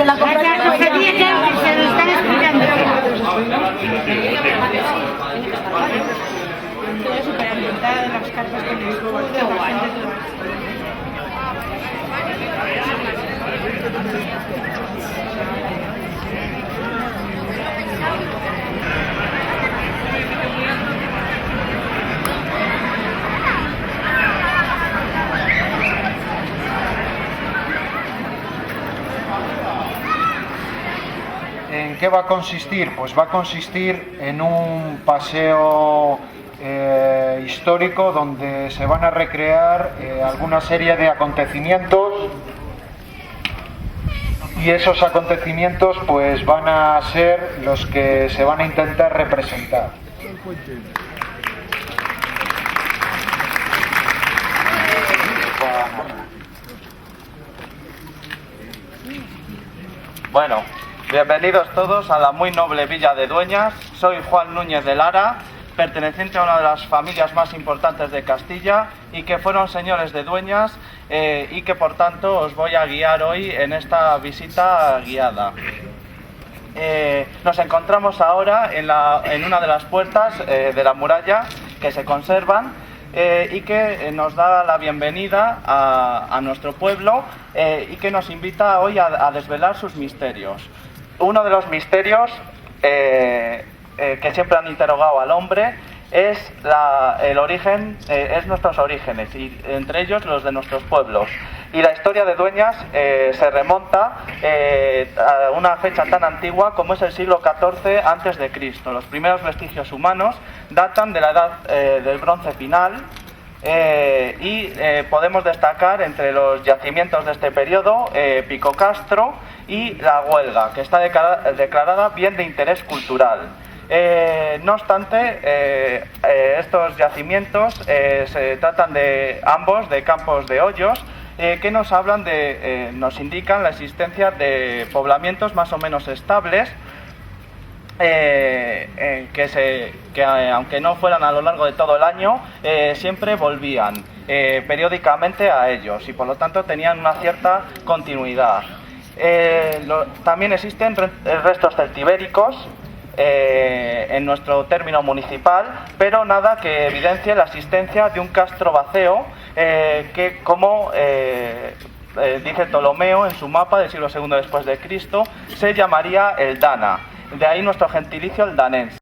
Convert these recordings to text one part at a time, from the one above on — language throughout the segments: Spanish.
Las de la cofradía que se lo están explicando. Estoy súper ambientada de las cartas con el escudo, la gente. ¿En qué va a consistir? Pues va a consistir en un paseo histórico donde se van a recrear alguna serie de acontecimientos, y esos acontecimientos pues van a ser los que se van a intentar representar. Bueno, bienvenidos todos a la muy noble villa de Dueñas. Soy Juan Núñez de Lara, perteneciente a una de las familias más importantes de Castilla y que fueron señores de Dueñas, y que por tanto os voy a guiar hoy en esta visita guiada. Nos encontramos ahora en una de las puertas de la muralla que se conservan, y que nos da la bienvenida a nuestro pueblo, y que nos invita hoy a desvelar sus misterios. Uno de los misterios que siempre han interrogado al hombre es el origen, es nuestros orígenes, y entre ellos los de nuestros pueblos. Y la historia de Dueñas se remonta a una fecha tan antigua como es el siglo XIV antes de Cristo. Los primeros vestigios humanos datan de la edad del bronce final, y podemos destacar entre los yacimientos de este periodo Pico Castro y La Huelga, que está declarada bien de interés cultural. No obstante, estos yacimientos se tratan de ambos de campos de hoyos, que nos nos indican la existencia de poblamientos más o menos estables, que aunque no fueran a lo largo de todo el año, siempre volvían periódicamente a ellos, y por lo tanto tenían una cierta continuidad. También existen restos celtibéricos en nuestro término municipal, pero nada que evidencie la existencia de un castro vaceo, que como dice Ptolomeo en su mapa del siglo II después de Cristo, se llamaría el Dana, de ahí nuestro gentilicio el danense.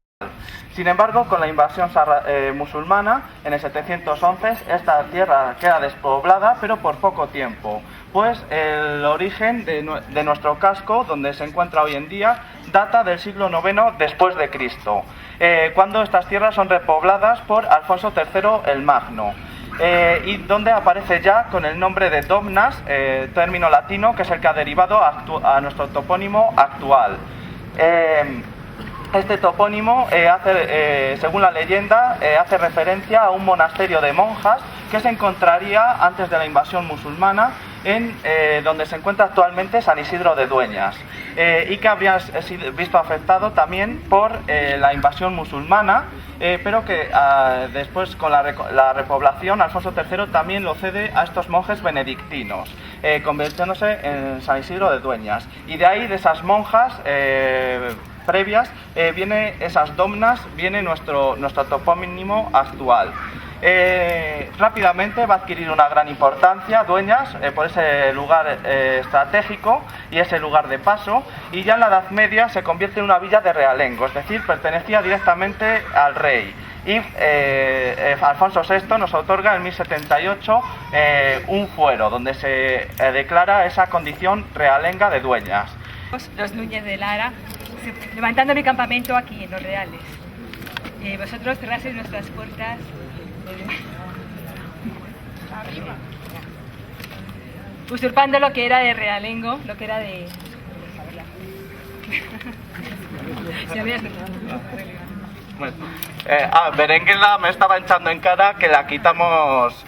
Sin embargo, con la invasión musulmana en el 711, esta tierra queda despoblada, pero por poco tiempo, pues el origen de nuestro casco, donde se encuentra hoy en día, data del siglo IX después de Cristo, cuando estas tierras son repobladas por Alfonso III el Magno, y donde aparece ya con el nombre de Domnas, término latino que es el que ha derivado a nuestro topónimo actual. Este topónimo según la leyenda, hace referencia a un monasterio de monjas que se encontraría antes de la invasión musulmana en donde se encuentra actualmente San Isidro de Dueñas, y que habría sido visto afectado también por la invasión musulmana, pero que después con la repoblación Alfonso III también lo cede a estos monjes benedictinos, convirtiéndose en San Isidro de Dueñas, y de ahí, de esas monjas previas, esas domnas, viene nuestro topónimo actual. Rápidamente va a adquirir una gran importancia Dueñas, por ese lugar estratégico y ese lugar de paso, y ya en la Edad Media se convierte en una villa de realengo, es decir, pertenecía directamente al rey. Y Alfonso VI nos otorga en 1078 un fuero donde se declara esa condición realenga de Dueñas. Los Núñez de Lara, levantando mi campamento aquí en Los Reales. Vosotros cerraseis nuestras puertas arriba, usurpando lo que era de realengo, lo que era de... Berenguela me estaba echando en cara que la quitamos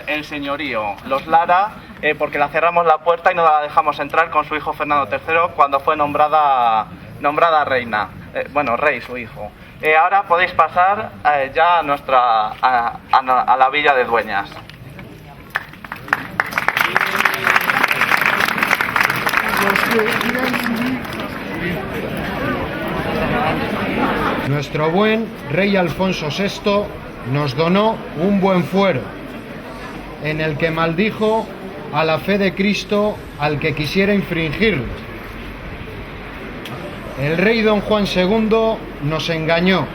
el señorío, los Lara, porque la cerramos la puerta y no la dejamos entrar con su hijo Fernando III cuando fue nombrada reina, rey su hijo. Ahora podéis pasar ya a la villa de Dueñas. Los Nuestro buen rey Alfonso VI nos donó un buen fuero, en el que maldijo a la fe de Cristo al que quisiera infringirlo. El rey don Juan II nos engañó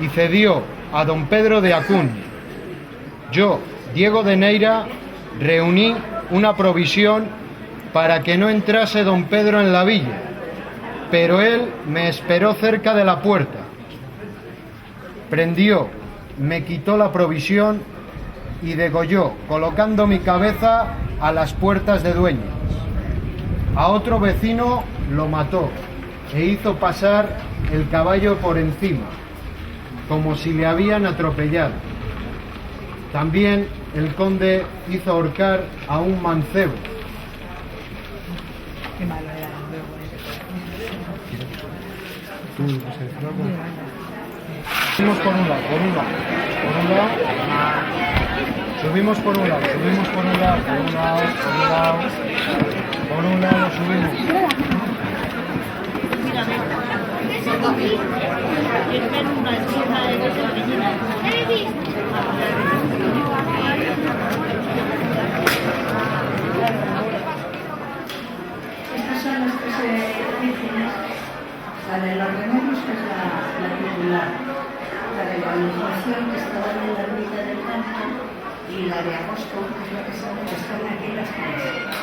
y cedió a don Pedro de Acuña. Yo, Diego de Neira, reuní una provisión para que no entrase don Pedro en la villa, pero él me esperó cerca de la puerta. Prendió, me quitó la provisión y degolló, colocando mi cabeza a las puertas de Dueñas. A otro vecino lo mató e hizo pasar el caballo por encima, como si le habían atropellado. También el conde hizo ahorcar a un mancebo. Qué malo era. Subimos por un lado, por un lado. Subimos por un lado, subimos por un lado, por un lado, por un lado subimos. Estas son las tres vírgenes, la de los remedios, que es la titular, la de la Anunciación, que estaba en la ermita del Canto, y la de Agosto, que es la que están aquí las tres.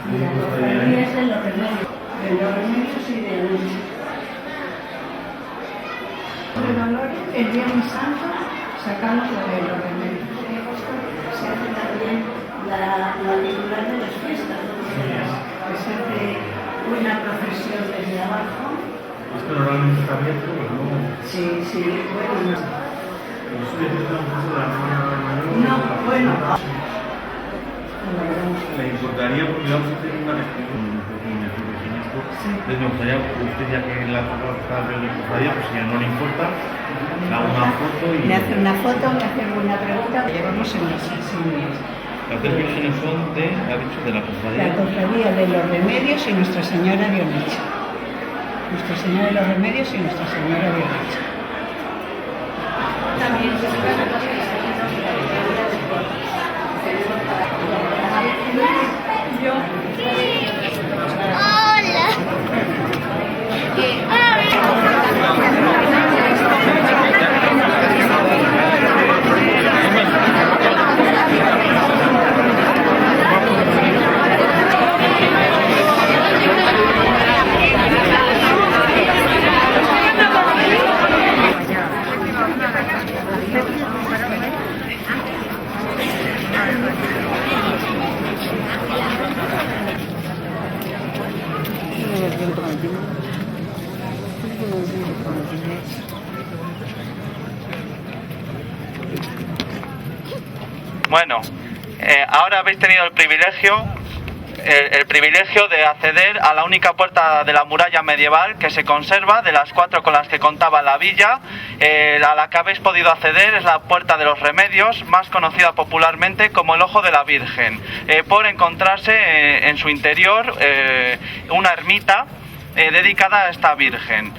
Y la cofradía es de los remedios y de Lucha. De Dolores, el día muy santo, sacamos la de los remedios. En agosto se hace también la titular de las fiestas, que se hace una procesión desde abajo. ¿Esto normalmente está abierto o no? Sí, bueno, No, bueno. Le importaría, porque vamos a hacer una restricción entonces me gustaría, usted ya que la cofradía, pues si no le importa, le hago una foto y... Me hace una foto, me hace alguna pregunta. Llevamos en las sesiones. Las tres versiones son de, ha dicho, de la cofradía. La cofradía de los remedios y Nuestra Señora de Onecha. Nuestra Señora de los Remedios y Nuestra Señora de Onecha. También Bueno, ahora habéis tenido el privilegio de acceder a la única puerta de la muralla medieval que se conserva, de las 4 con las que contaba la villa. A la que habéis podido acceder es la Puerta de los Remedios, más conocida popularmente como el Ojo de la Virgen, por encontrarse en su interior una ermita dedicada a esta Virgen.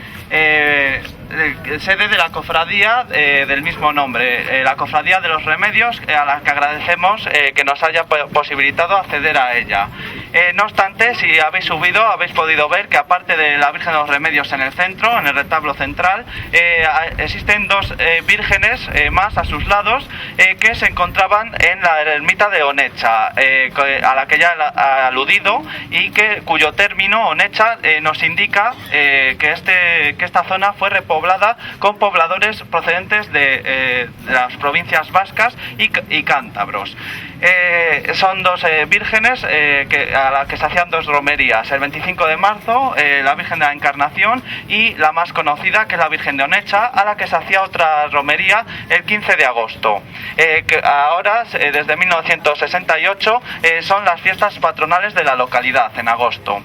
Sede de la cofradía del mismo nombre, la Cofradía de los Remedios, a la que agradecemos que nos haya posibilitado acceder a ella. No obstante, si habéis subido, habéis podido ver que aparte de la Virgen de los Remedios en el centro, en el retablo central, existen dos vírgenes más a sus lados que se encontraban en la ermita de Onecha, a la que ya he aludido, y cuyo término, Onecha, nos indica que esta zona fue repoblada con pobladores procedentes de las provincias vascas y cántabros. Son dos vírgenes a las que se hacían dos romerías: el 25 de marzo, la Virgen de la Encarnación, y la más conocida, que es la Virgen de Onecha, a la que se hacía otra romería el 15 de agosto. Que ahora, desde 1968, son las fiestas patronales de la localidad en agosto.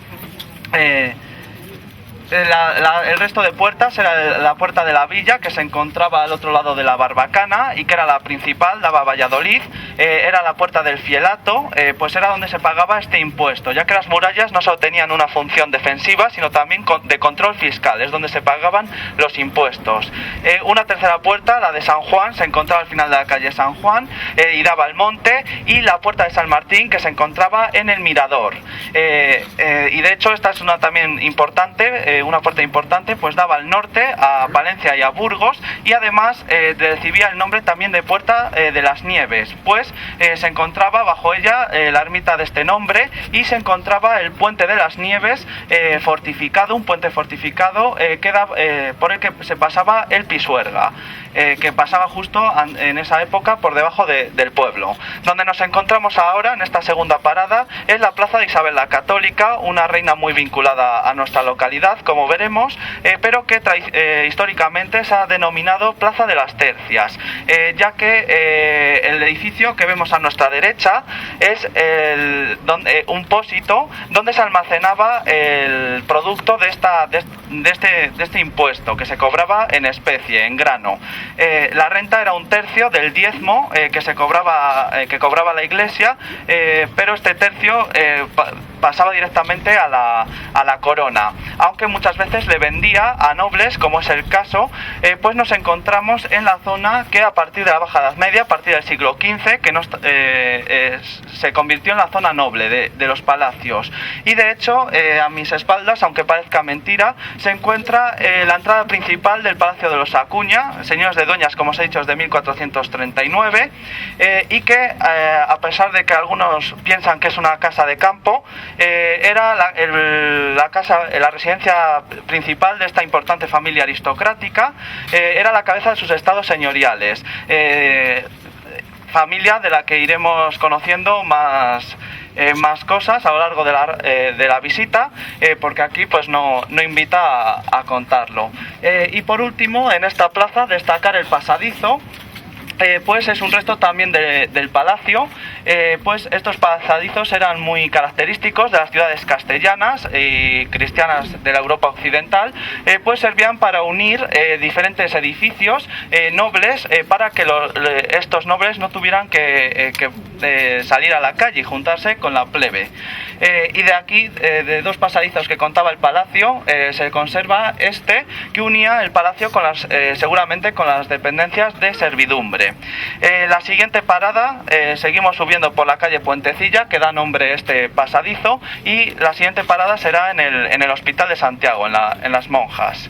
El resto de puertas era la puerta de la villa, que se encontraba al otro lado de la Barbacana y que era la principal, daba a Valladolid. Era la puerta del Fielato, pues era donde se pagaba este impuesto, ya que las murallas no solo tenían una función defensiva, sino también de control fiscal, es donde se pagaban los impuestos. Una tercera puerta, la de San Juan, se encontraba al final de la calle San Juan y daba al monte, y la puerta de San Martín, que se encontraba en el Mirador. Y de hecho esta es una también importante, una puerta importante, pues daba al norte, a Palencia y a Burgos, y además recibía el nombre también de Puerta de las Nieves, pues se encontraba bajo ella la ermita de este nombre, y se encontraba el Puente de las Nieves fortificado, un puente fortificado por el que se pasaba el Pisuerga, que pasaba justo en esa época por debajo del pueblo. Donde nos encontramos ahora, en esta segunda parada, es la plaza de Isabel la Católica, una reina muy vinculada a nuestra localidad, como veremos, pero que históricamente se ha denominado Plaza de las Tercias, ya que el edificio que vemos a nuestra derecha es un pósito donde se almacenaba el producto de este impuesto, que se cobraba en especie, en grano. La renta era un tercio del diezmo que cobraba la iglesia, pero este tercio pasaba directamente a la corona, aunque muchas veces le vendía a nobles, como es el caso. Pues nos encontramos en la zona que a partir de la Baja Edad Media, a partir del siglo XV, que se convirtió en la zona noble de los palacios. Y de hecho, a mis espaldas, aunque parezca mentira, se encuentra la entrada principal del Palacio de los Acuña, señores de Dueñas, como os he dicho, es de 1439, y que a pesar de que algunos piensan que es una casa de campo, era la residencia principal de esta importante familia aristocrática. Era la cabeza de sus estados señoriales, familia de la que iremos conociendo más cosas a lo largo de la visita, porque aquí pues no invita a contarlo. Y por último, en esta plaza, destacar el pasadizo. Pues es un resto también del palacio. Pues estos pasadizos eran muy característicos de las ciudades castellanas y cristianas de la Europa occidental, pues servían para unir diferentes edificios nobles, para que estos nobles no tuvieran que salir a la calle y juntarse con la plebe. Y de aquí, de dos pasadizos que contaba el palacio, se conserva este, que unía el palacio seguramente con las dependencias de servidumbre. La siguiente parada, seguimos subiendo por la calle Puentecilla, que da nombre a este pasadizo, y la siguiente parada será en el Hospital de Santiago, en las Monjas.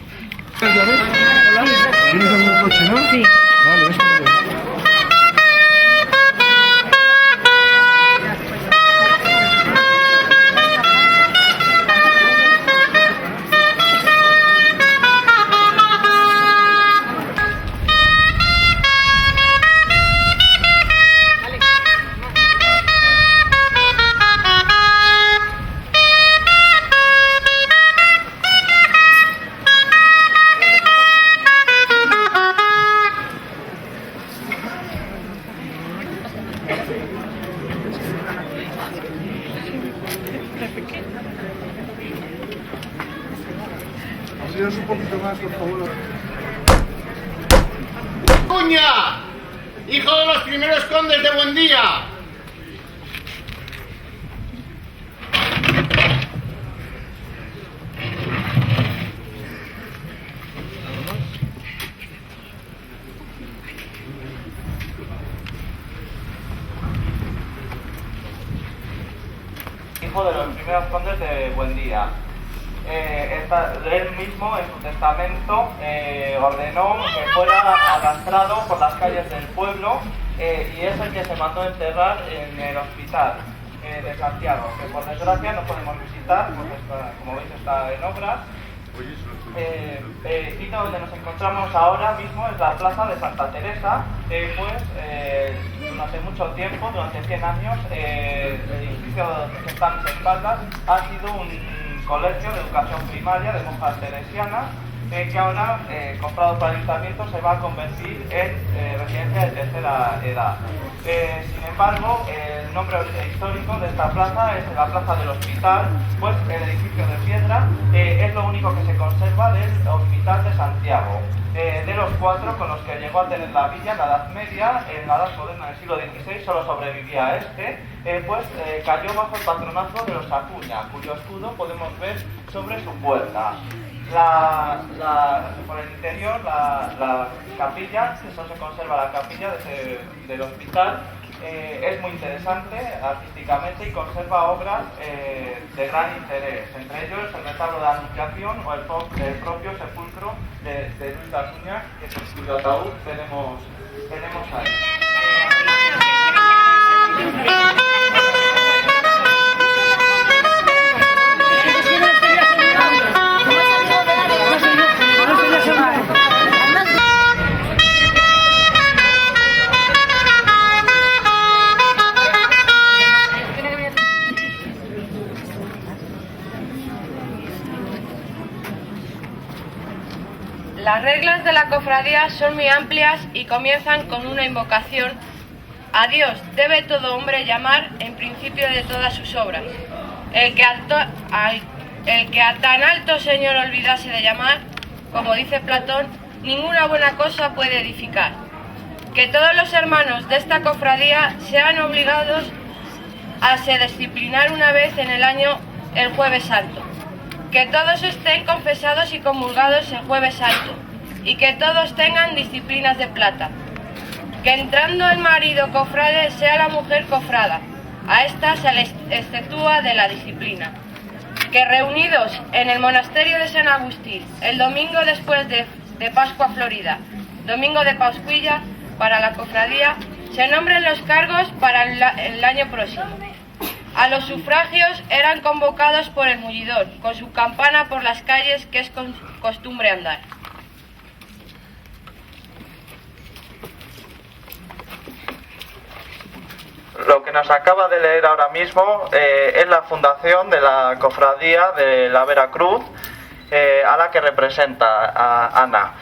¿Tienes algún coche, no? Sí. Vale, eso es. Así un poquito más, por favor. ¡Cuña! ¡Hijo de los primeros condes de Buendía! Hijo de los primeros condes de Buendía. Él mismo, en su testamento, ordenó que fuera arrastrado por las calles del pueblo, y es el que se mandó enterrar en el hospital de Santiago, que por desgracia no podemos visitar porque como veis está en obras. Sitio donde nos encontramos ahora mismo es la plaza de Santa Teresa, durante mucho tiempo, durante 100 años, el edificio que está a mis espaldas ha sido un colegio de educación primaria de monjas teresianas, que ahora, comprado por el ayuntamiento, se va a convertir en residencia de tercera edad. Sin embargo, el nombre histórico de esta plaza es la Plaza del Hospital, pues el edificio de piedra es lo único que se conserva del Hospital de Santiago. De los 4 con los que llegó a tener la villa en la Edad Media, en la Edad Moderna del siglo XVI solo sobrevivía cayó bajo el patronato de los Acuña, cuyo escudo podemos ver sobre su puerta. Por el interior, la capilla, eso se conserva la capilla del hospital, es muy interesante artísticamente y conserva obras de gran interés, entre ellos el retablo de la Anunciación o el propio sepulcro de Luis de Acuña, cuyo ataúd tenemos ahí. Las reglas de la cofradía son muy amplias y comienzan con una invocación. A Dios debe todo hombre llamar en principio de todas sus obras. El que a tan alto Señor olvidase de llamar, como dice Platón, ninguna buena cosa puede edificar. Que todos los hermanos de esta cofradía sean obligados a se disciplinar una vez en el año el Jueves Santo. Que todos estén confesados y comulgados el Jueves Santo, y que todos tengan disciplinas de plata. Que entrando el marido cofrade sea la mujer cofrada, a esta se les exceptúa de la disciplina. Que reunidos en el monasterio de San Agustín, el domingo después de Pascua Florida, domingo de Pascuilla, para la cofradía, se nombren los cargos para el año próximo. A los sufragios eran convocados por el mullidor, con su campana por las calles que es costumbre andar. Lo que nos acaba de leer ahora mismo es la fundación de la cofradía de la Veracruz, a la que representa a Ana.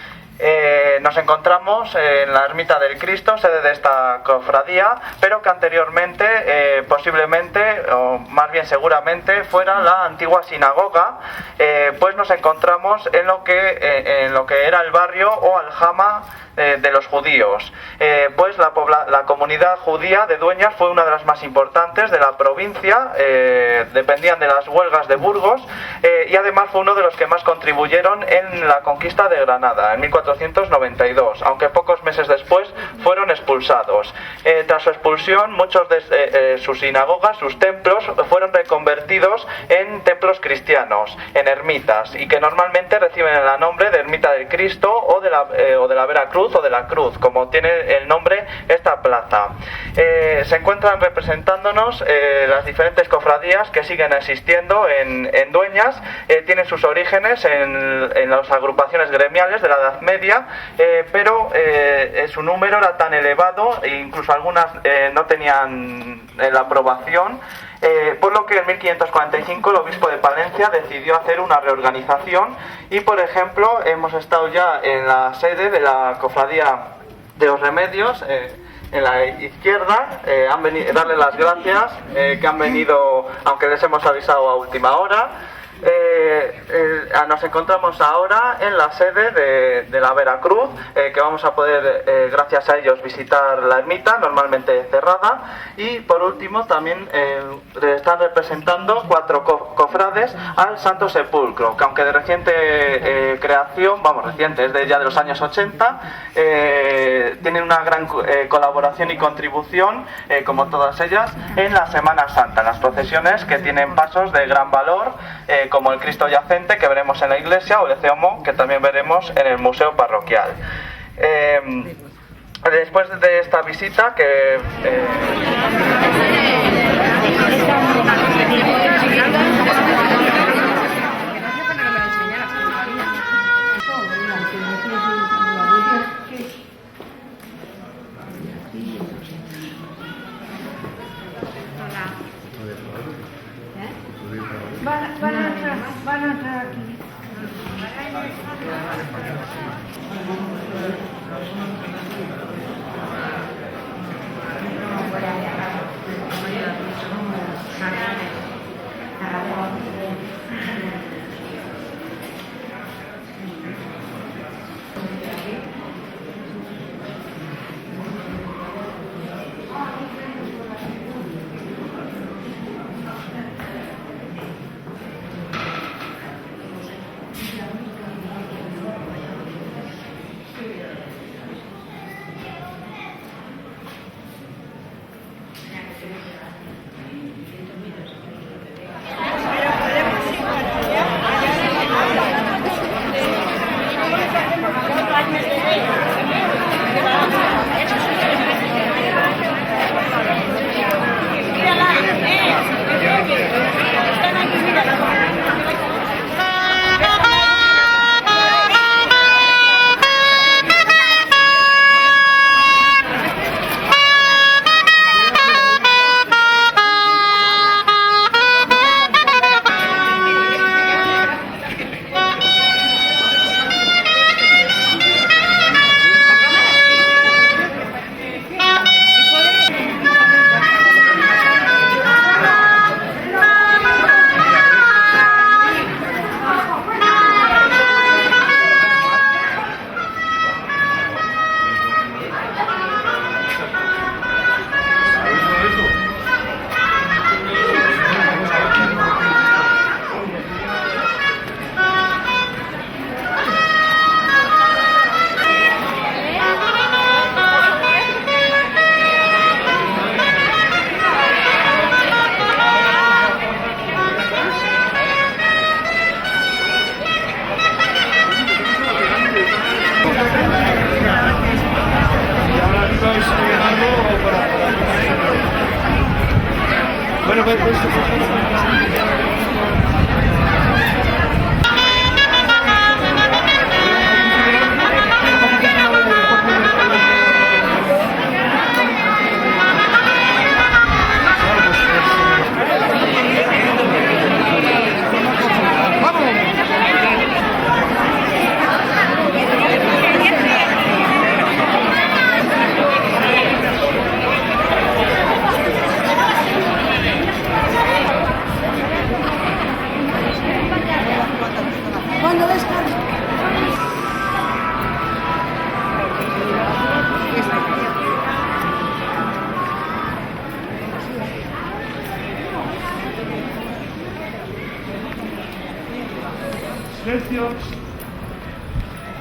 Nos encontramos en la Ermita del Cristo, sede de esta cofradía, pero que anteriormente, posiblemente, o más bien seguramente, fuera la antigua sinagoga, pues nos encontramos en lo que era el barrio o aljama de los judíos. Pues la comunidad judía de Dueñas fue una de las más importantes de la provincia, dependían de las huelgas de Burgos, y además fue uno de los que más contribuyeron en la conquista de Granada en 1492, aunque pocos meses después fueron expulsados. Tras su expulsión, muchos de sus sinagogas, sus templos, fueron reconvertidos en templos cristianos, en ermitas, y que normalmente reciben el nombre de Ermita del Cristo o de la Veracruz o de la Cruz, como tiene el nombre esta plaza. Se encuentran representándonos las diferentes cofradías que siguen existiendo en Dueñas. Tienen sus orígenes en las agrupaciones gremiales de la Edad Media, pero su número era tan elevado e incluso algunas no tenían la aprobación, por lo que en 1545 el obispo de Palencia decidió hacer una reorganización y, por ejemplo, hemos estado ya en la sede de la cofradía de los Remedios, en la izquierda. Han venido darle las gracias, que han venido, aunque les hemos avisado a última hora. Nos encontramos ahora en la sede de la Veracruz, que vamos a poder, gracias a ellos, visitar la ermita, normalmente cerrada. Y por último también están representando 4 cofrades al Santo Sepulcro, que aunque de reciente creación, reciente, es ya de los años 80, tienen una gran colaboración y contribución, como todas ellas, en la Semana Santa, en las procesiones que tienen pasos de gran valor, como el Cristo Yacente que veremos en la iglesia, o el Ceomo que también veremos en el museo parroquial. Después de esta visita Van a entrar aquí. Bueno, pues,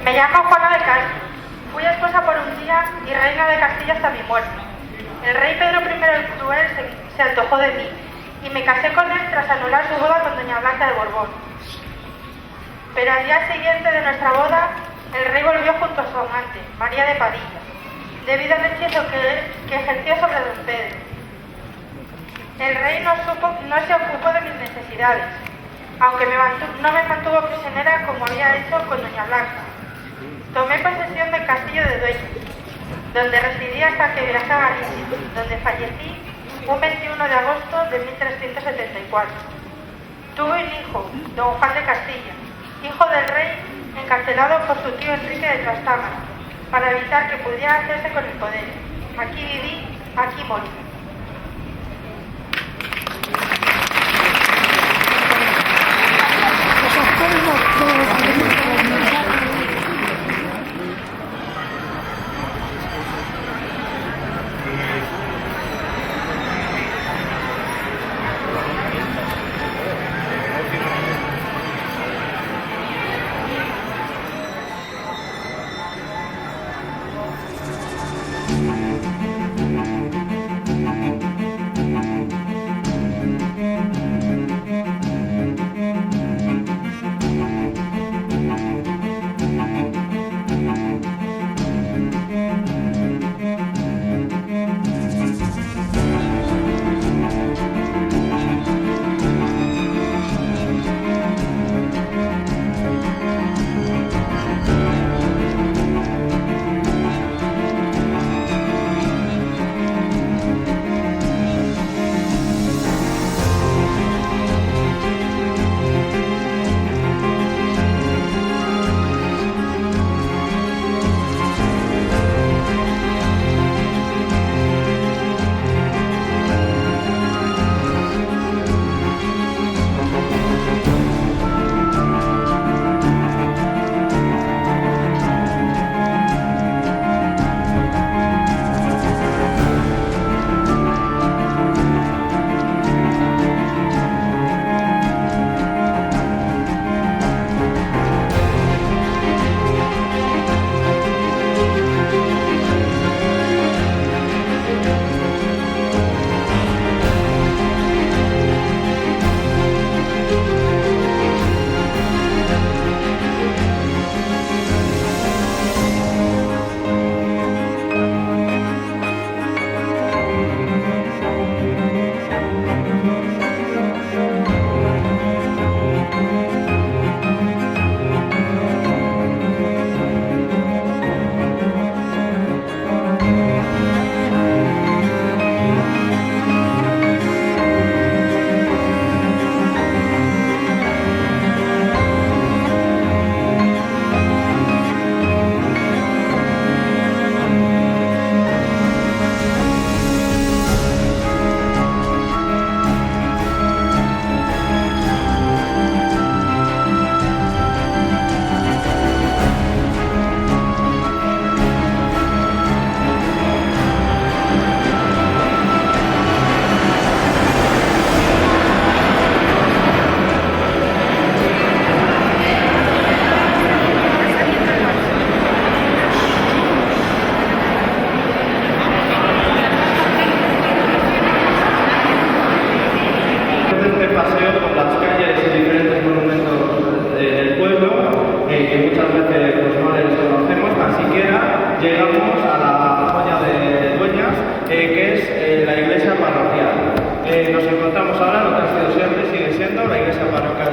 Me llamo Juana de Cádiz. Fui esposa por un día y reina de Castilla hasta mi muerte. El rey Pedro I el Cruel se antojó de mí y me casé con él tras anular su boda con doña Blanca de Borbón. Pero al día siguiente de nuestra boda, el rey volvió junto a su amante, María de Padilla, debido al hechizo que ejerció sobre don Pedro. El rey no se ocupó de mis necesidades, aunque no me mantuvo prisionera como había hecho con doña Blanca. Tomé posesión del castillo de Dueñas, donde residí hasta que viajé a Galicia, donde fallecí un 21 de agosto de 1374. Tuve un hijo, don Juan de Castilla, hijo del rey, encarcelado por su tío Enrique de Trastámara, para evitar que pudiera hacerse con el poder. Aquí viví, aquí morí.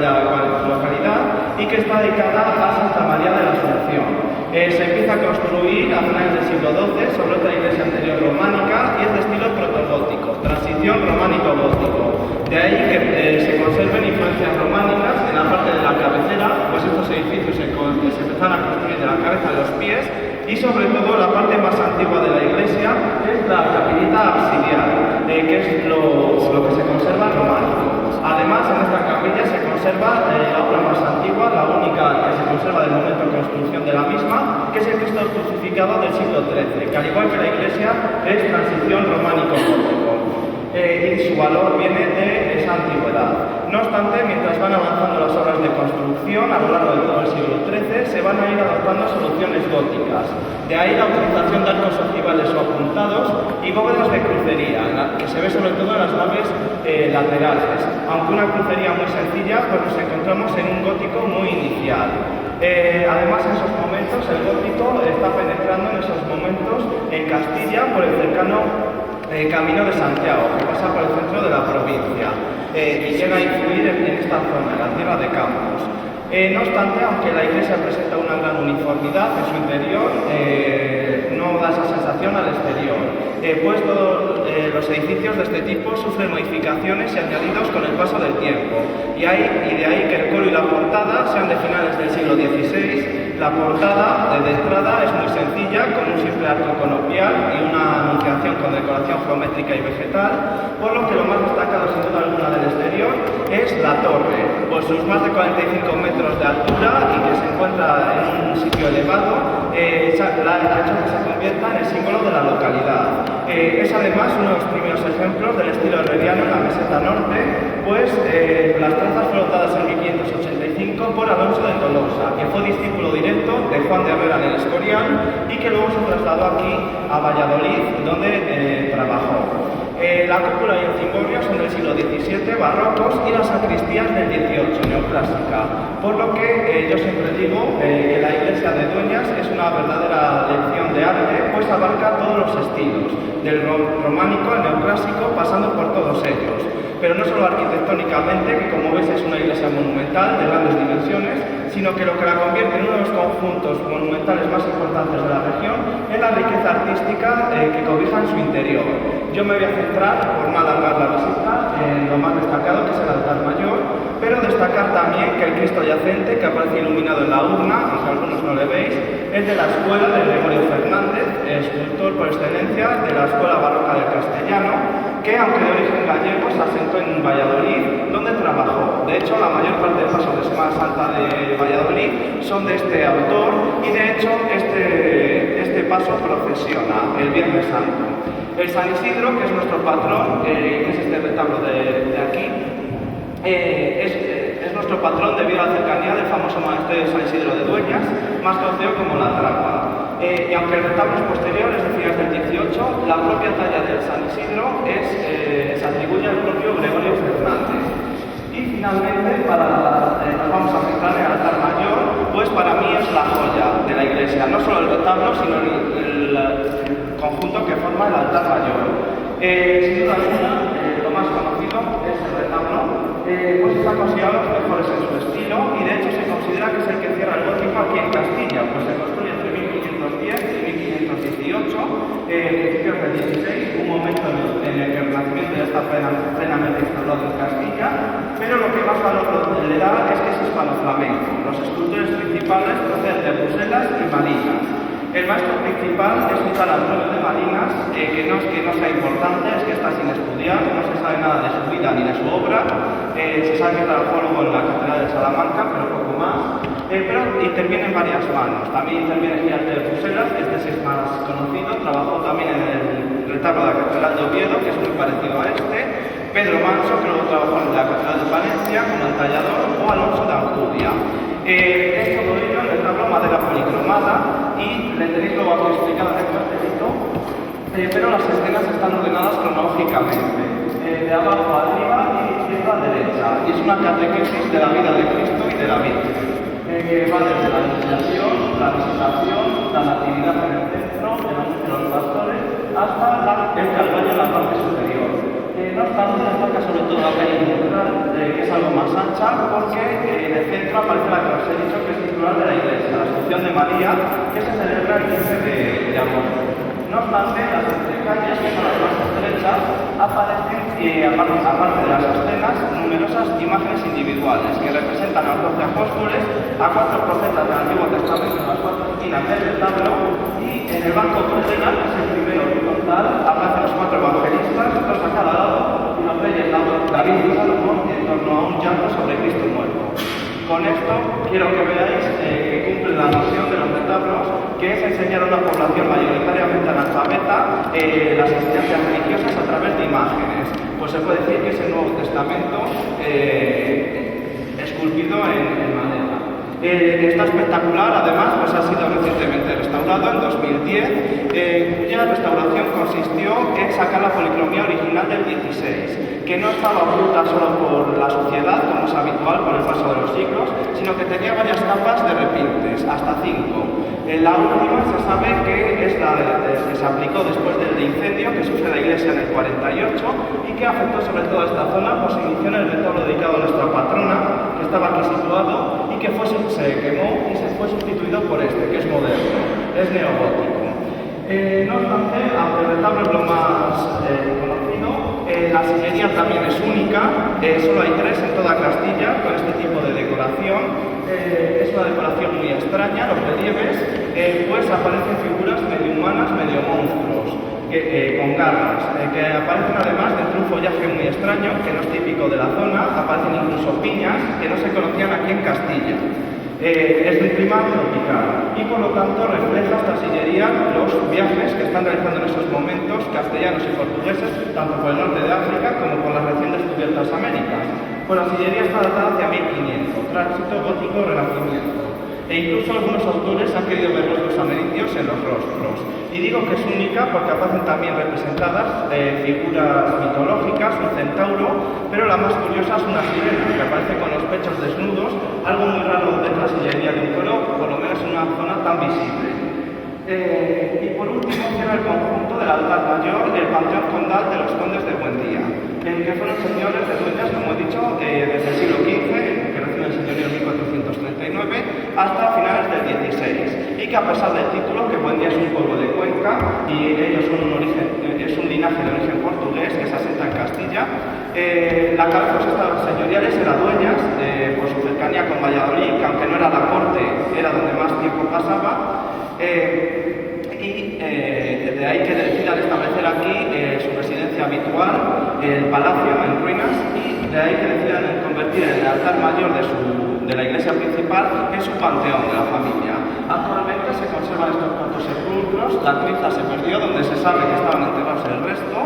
aquella localidad y que está dedicada a Santa María de la Asunción. Se empieza a construir a finales del siglo XII sobre otra iglesia anterior románica y es de estilo protogótico, transición románico-gótico. De ahí que se conserven influencias románicas en la parte de la cabecera, pues estos edificios se empezaron a construir de la cabeza a los pies, y sobre todo la parte más antigua de la iglesia es la capillita absidial, que es lo que se conserva románico. Además, en esta capilla se conserva la obra más antigua, la única que se conserva del momento de construcción de la misma, que es el Cristo crucificado del siglo XIII, que al igual que la iglesia es transición románico-gótico. Y su valor viene de esa antigüedad. No obstante, mientras van avanzando las obras de construcción a lo largo de todo el siglo XIII, se van a ir adoptando soluciones góticas. De ahí la utilización de arcos ojivales o apuntados y bóvedas de crucería, que se ve sobre todo en las naves laterales. Aunque una crucería muy sencilla, pues nos encontramos en un gótico muy inicial. Además, en esos momentos, el gótico está penetrando en esos momentos en Castilla por el cercano Camino de Santiago, que pasa por el centro de la provincia y llega a influir en esta zona, en la tierra de Campos. No obstante, aunque la iglesia presenta una gran uniformidad en su interior, no da esa sensación al exterior, pues todos los edificios de este tipo sufren modificaciones y añadidos con el paso del tiempo, y de ahí que el coro y la portada sean de finales del siglo XVI. La portada de entrada es muy sencilla, con un simple arco conopial y una anunciación con decoración geométrica y vegetal, por lo que lo más destacado sin duda alguna del exterior es la torre, por sus más de 45 metros de altura y que se encuentra en un sitio elevado, ha hecho que se convierta en el símbolo de la localidad. Es además uno de los primeros ejemplos del estilo herreriano en la meseta norte, pues las trazas fueron dadas en 1585 por Alonso de Tolosa, que fue discípulo directo de Juan de Herrera en el Escorial y que luego se trasladó aquí a Valladolid, donde trabajó. La cúpula y el cimborrio son del siglo XVII, barrocos, y la sacristía es del XVIII, neoclásica. Por lo que yo siempre digo que la iglesia de Dueñas es una verdadera lección de arte, pues abarca todos los estilos, del románico al neoclásico, pasando por todos ellos. Pero no solo arquitectónicamente, que como veis es una iglesia monumental de grandes dimensiones, sino que lo que la convierte en uno de los conjuntos monumentales más importantes de la región es la riqueza artística que cobija en su interior. Yo me voy a centrar, por no alargar la visita, en lo más destacado, que es el altar mayor, pero destacar también que el Cristo yacente, que aparece iluminado en la urna, aunque algunos no le veis, es de la escuela de Gregorio Fernández, escultor por excelencia de la escuela barroca del castellano, que aunque de origen gallego se asentó en Valladolid, donde trabajó. De hecho, la mayor parte de pasos de Semana Santa de Valladolid son de este autor y de hecho este paso procesiona el Viernes Santo. El San Isidro, que es nuestro patrón, que es este retablo de aquí, es nuestro patrón debido a la cercanía del famoso monasterio de San Isidro de Dueñas, más conocido como La Trapa. Y aunque el retablo es posterior, es decir, es del XVIII, la propia talla del San Isidro se atribuye al propio Gregorio Fernández. Y finalmente, nos vamos a centrar en el altar mayor, pues para mí es la joya de la iglesia, no solo el retablo, sino el conjunto que forma el altar mayor. Sin duda alguna, lo más conocido es el retablo, pues está considerado los mejores en su estilo y de hecho se considera que es el que cierra el gótico aquí en Castilla, pues se construye entre 1510 y 1518, principios del XVI, un momento en el que el Renacimiento ya está plenamente instalado en Castilla, pero lo que más valor le da es que es hispano-flamenco. Los escultores principales proceden de Bruselas y Malinas. El maestro principal es un tal Antonio de Malinas, que no es que no sea importante, es que está sin estudiar, no se sabe nada de su vida ni de su obra, se sabe que trabajó luego en la Catedral de Salamanca, pero poco más, pero interviene en varias manos. También interviene Girarte de Bruselas, este sí es más conocido, trabajó también en el retablo de la Catedral de Oviedo, que es muy parecido a este, Pedro Manso, que luego trabajó en la Catedral de Valencia como entallador, o Alonso de Alcudia. Es todo ello en el retablo madera policromada y le tenéis luego aquí explicado en el cartelito, pero las escenas están ordenadas cronológicamente, de abajo a arriba y de izquierda a derecha, y es una catequesis de la vida de Cristo y de la Virgen, que va desde la iniciación, la visitación, la natividad en el centro, el anuncio de los pastores, hasta el Calvario en la parte superior. No obstante, destaca sobre todo la calle central, que es algo más ancha porque en el centro aparece la que os he dicho que es titular de la iglesia, la Asunción de María, que se celebra el 15 de agosto. No obstante, las entrecalles, que son las más estrechas, aparecen, aparte de las escenas, numerosas imágenes individuales que representan a los 12 apóstoles, a 4 profetas del Antiguo Testamento en las 4 esquinas del retablo, y en el banco lateral, que es el primero horizontal, aparecen los 4 evangelistas, 2 a cada lado, y los reyes David y Salomón en torno a un llanto sobre Cristo muerto. Con esto quiero que veáis que cumple la misión de los retablos, que es enseñar a una población mayoritariamente analfabeta las enseñanzas religiosas a través de imágenes. Pues se puede decir que es el Nuevo Testamento esculpido en madera. Está espectacular, además, pues ha sido recientemente restaurado en 2010, cuya restauración consistió en sacar la policromía original del 16, que no estaba oculta solo por la sociedad, como es habitual con el paso de los siglos, sino que tenía varias capas de repintes, hasta 5. La última se sabe que es la que se aplicó después del incendio que sufre la iglesia en el 48 y que afectó sobre todo a esta zona, pues se inició en el retablo dedicado a nuestra patrona, que estaba aquí situado, y que se quemó y se fue sustituido por este, que es moderno, es neogótico. No obstante, aunque el retablo es lo más conocido, la sillería también es única, solo hay 3 en toda Castilla con este tipo de decoración. Es una decoración muy extraña, los relieves, pues aparecen figuras medio humanas, medio monstruos, con garras, que aparecen además dentro de un follaje muy extraño, que no es típico de la zona, aparecen incluso piñas que no se conocían aquí en Castilla. Es de un clima tropical y por lo tanto refleja esta sillería los viajes que están realizando en esos momentos castellanos y portugueses, tanto por el norte de África como por las recién descubiertas Américas. Pues la sillería está datada hacia 1500, tránsito gótico renacimiento. E incluso algunos autores han querido ver los amerindios en los rostros. Y digo que es única porque aparecen también representadas figuras mitológicas, un centauro, pero la más curiosa es una sirena, que aparece con los pechos desnudos, algo muy raro de la sillería de un color, por lo menos en una zona tan visible. Y por último cierra el conjunto del altar mayor, el panteón condal de los condes de Buendía, que fueron señores de dueñas, como he dicho, desde el siglo XV, que reciben el señorío en 1439, hasta finales del XVI, y que a pesar del título, que Buendía es un pueblo de Cuenca, y ellos son es un linaje de origen portugués que se asenta en Castilla, la cabeza de estas señoriales era dueñas, por su cercanía con Valladolid, que aunque no era la corte, era donde más tiempo pasaba, de ahí que decidan establecer aquí su residencia habitual, el palacio en ruinas, y de ahí que decidan convertir el altar mayor de la iglesia principal en su panteón de la familia. Actualmente se conservan estos 4 sepulcros, la cripta se perdió donde se sabe que estaban enterrados el resto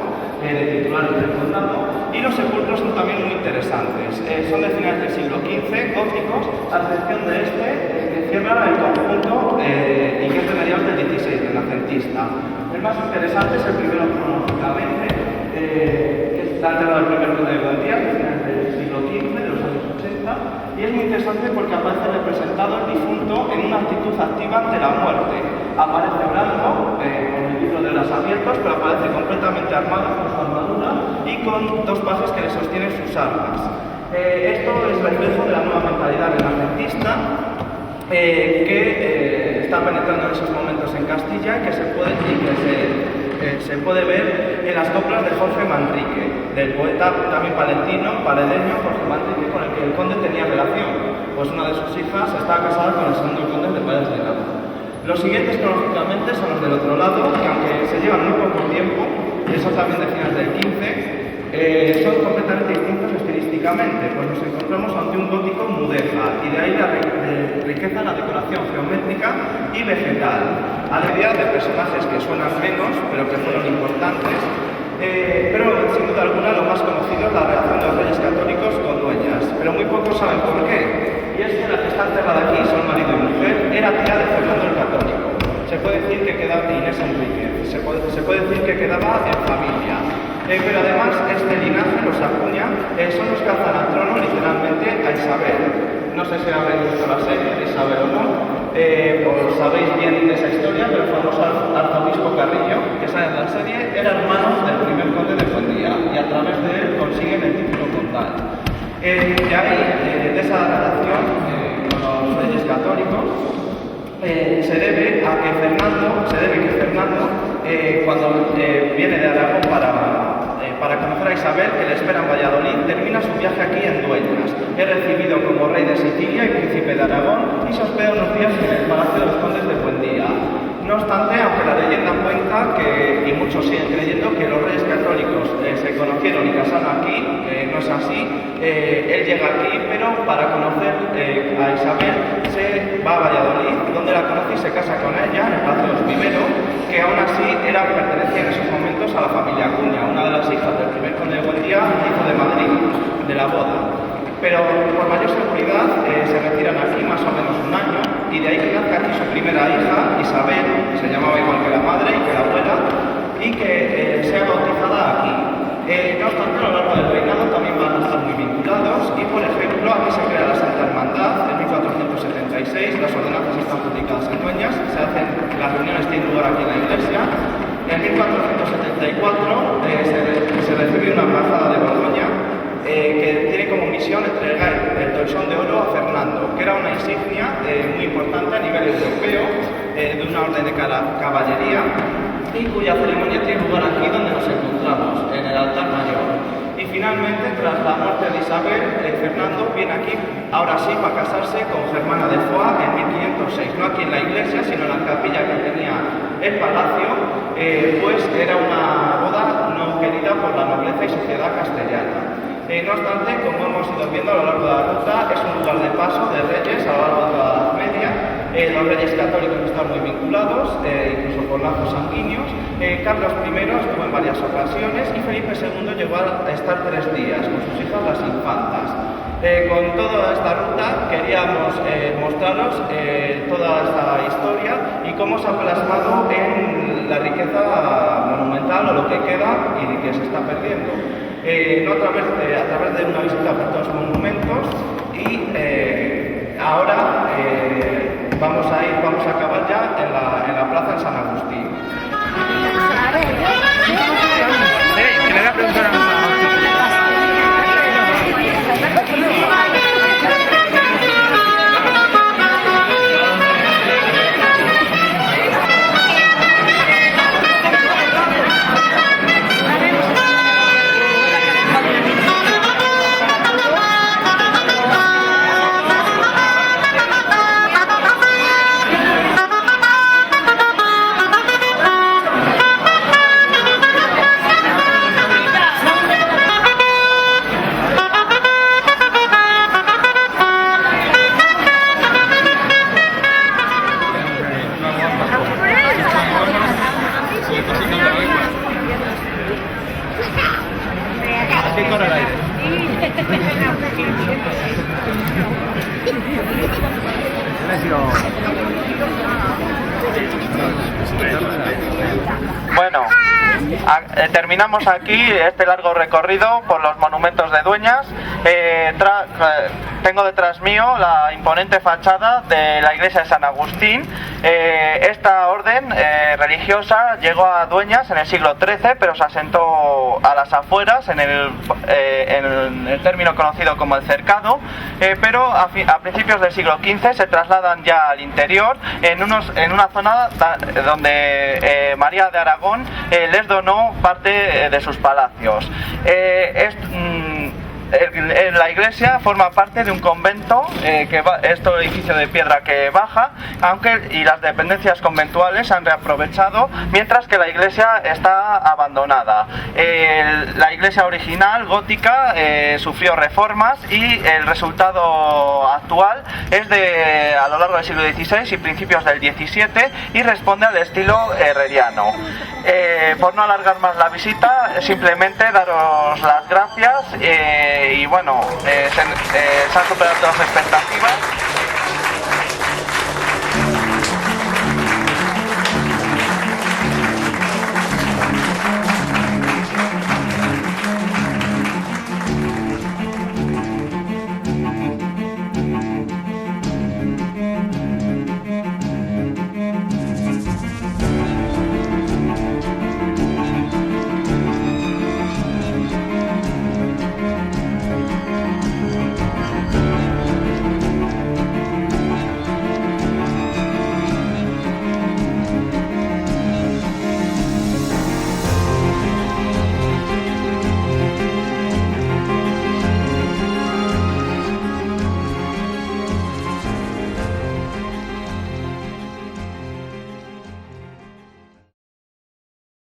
de titulares del condado, y los sepulcros son también muy interesantes. Son de finales del siglo XV, góticos, a excepción de este, que cierra el conjunto y que es de mediados del XVI, renacentista. El más interesante es el primero cronológicamente, que está enterrado el primer conde de Buendía, que es del siglo XV, de los años 80, y es muy interesante porque aparece representado el difunto en una actitud activa ante la muerte. Aparece orando, con el libro de los abiertos, pero aparece completamente armado con su armadura y con 2 pajes que le sostienen sus armas. Esto es reflejo de la nueva mentalidad renacentista que está penetrando en esos momentos en Castilla y que se puede ver en las coplas de Jorge Manrique, del poeta también palentino, paredeño, Jorge Manrique, con el que el conde tenía relación, pues una de sus hijas estaba casada con el segundo conde de Paredes de Grado. Los siguientes cronológicamente son los del otro lado, que aunque se llevan muy poco tiempo, y son también de finales del 15, son completamente distintos estilísticamente, pues nos encontramos ante un gótico mudéjar, y de ahí la riqueza en la decoración geométrica y vegetal, alegría de personajes que suenan menos, pero que fueron importantes, pero sin duda alguna lo más conocido es la relación de los reyes católicos con dueñas, pero muy pocos saben por qué. Y es que la que está enterrada aquí, son marido y mujer, era tía de Fernando el Católico. Se puede decir que quedaba Inés Enríquez, se puede decir que quedaba en familia. Pero además, este linaje, los Acuña, son los que alzan al trono literalmente a Isabel. No sé si habéis visto la serie de Isabel o no, os sabéis bien de esa historia, pero el famoso arzobispo Carrillo, que sale en la serie, era hermano del primer conde de Buendía, y a través de él consiguen el título condal. De ahí esa relación con los reyes católicos se debe a que Fernando, cuando viene de Aragón para conocer a Isabel, que le espera en Valladolid, termina su viaje aquí en Dueñas. Es recibido como rey de Sicilia y príncipe de Aragón y se hospeda unos días en el Palacio de los Condes de Buendía. No obstante, aunque la leyenda cuenta que, y muchos siguen creyendo, que los reyes católicos se conocieron y casaron aquí, no es así. Él llega aquí, pero para conocer a Isabel se va a Valladolid, donde la conoce y se casa con ella en el Palacio de los Viveros, que aún así pertenecía en esos momentos a la familia Acuña, una de las hijas del primer conde de Buendía, hijo de Madrid, de la boda. Pero por mayor seguridad se retiran aquí más o menos un año y de ahí que nazca aquí su primera hija, Isabel, que se llamaba igual que la madre y que la abuela, y que sea bautizada aquí. No obstante, a lo largo del reinado también van a estar muy vinculados y, por ejemplo, aquí se crea la Santa Hermandad en 1476, las ordenanzas están publicadas en Dueñas, las reuniones tienen lugar aquí en la iglesia. En 1474 se recibe una embajada de Borgoña que tiene como misión entregar el toisón de oro a Fernando, que era una insignia muy importante a nivel europeo de una orden de caballería y cuya ceremonia tiene lugar aquí donde nos encontramos, en el altar mayor. Y finalmente, tras la muerte de Isabel, Fernando viene aquí, ahora sí, para casarse con Germana de Foix en 1506, no aquí en la iglesia, sino en la capilla que tenía el palacio, pues era una boda no querida por la nobleza y sociedad castellana. No obstante, como hemos ido viendo a lo largo de la ruta, es un lugar de paso de reyes a lo largo de la Edad Media. Los reyes católicos están muy vinculados, incluso por lazos sanguíneos. Carlos I estuvo en varias ocasiones y Felipe II llegó a estar 3 días con sus hijas las infantas. Con toda esta ruta queríamos mostraros toda esta historia y cómo se ha plasmado en la riqueza monumental o lo que queda y que se está perdiendo. No a través de una visita por todos los monumentos y ahora vamos a acabar ya en la plaza de San Agustín. Que le voy a preguntar a Bueno, terminamos aquí este largo recorrido por los monumentos de Dueñas. Tengo detrás mío la imponente fachada de la iglesia de San Agustín. Esta orden religiosa llegó a Dueñas en el siglo XIII, pero se asentó a las afueras, en el término conocido como el cercado, pero a principios del siglo XV se trasladan ya al interior, en una zona donde María de Aragón les donó parte de sus palacios. La iglesia forma parte de un convento, es todo edificio de piedra que baja, y las dependencias conventuales se han reaprovechado, mientras que la iglesia está abandonada. La iglesia original, gótica, sufrió reformas y el resultado actual es a lo largo del siglo XVI y principios del XVII y responde al estilo herreriano. Por no alargar más la visita, simplemente daros las gracias y bueno, se han superado todas las expectativas.